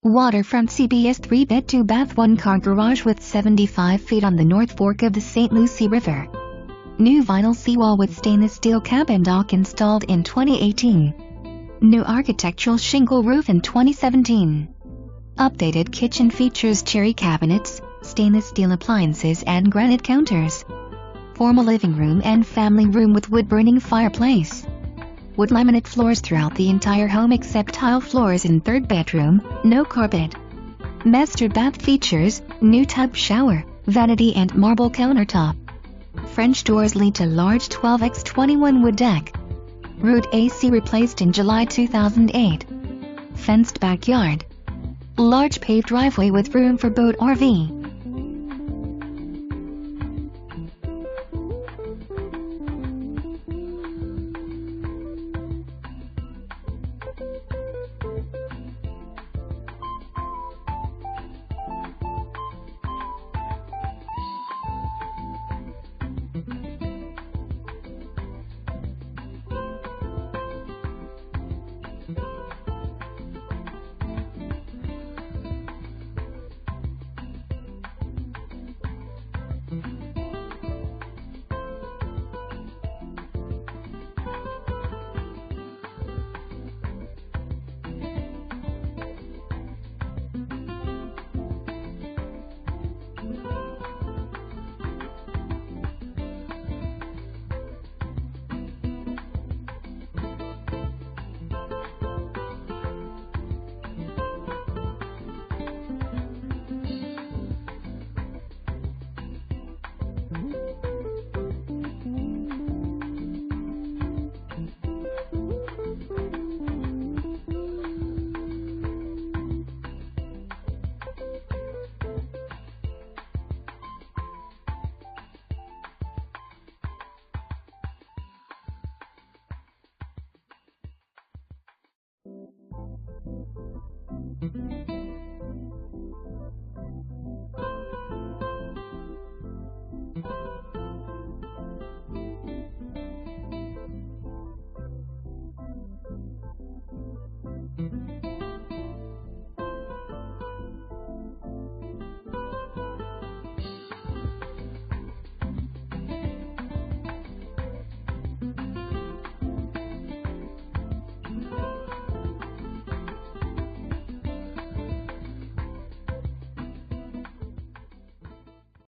Waterfront CBS 3-bed 2-bath 1-car garage with 75 feet on the North Fork of the Saint Lucie River. New vinyl seawall with stainless steel cabin dock installed in 2018. New architectural shingle roof in 2017. Updated kitchen features cherry cabinets, stainless steel appliances and granite counters. Formal living room and family room with wood-burning fireplace. Wood laminate floors throughout the entire home except tile floors in third bedroom, no carpet. Master bath features, new tub shower, vanity and marble countertop. French doors lead to large 12x21 wood deck. RUUD AC replaced in July 2008. Fenced backyard. Large paved driveway with room for boat RV.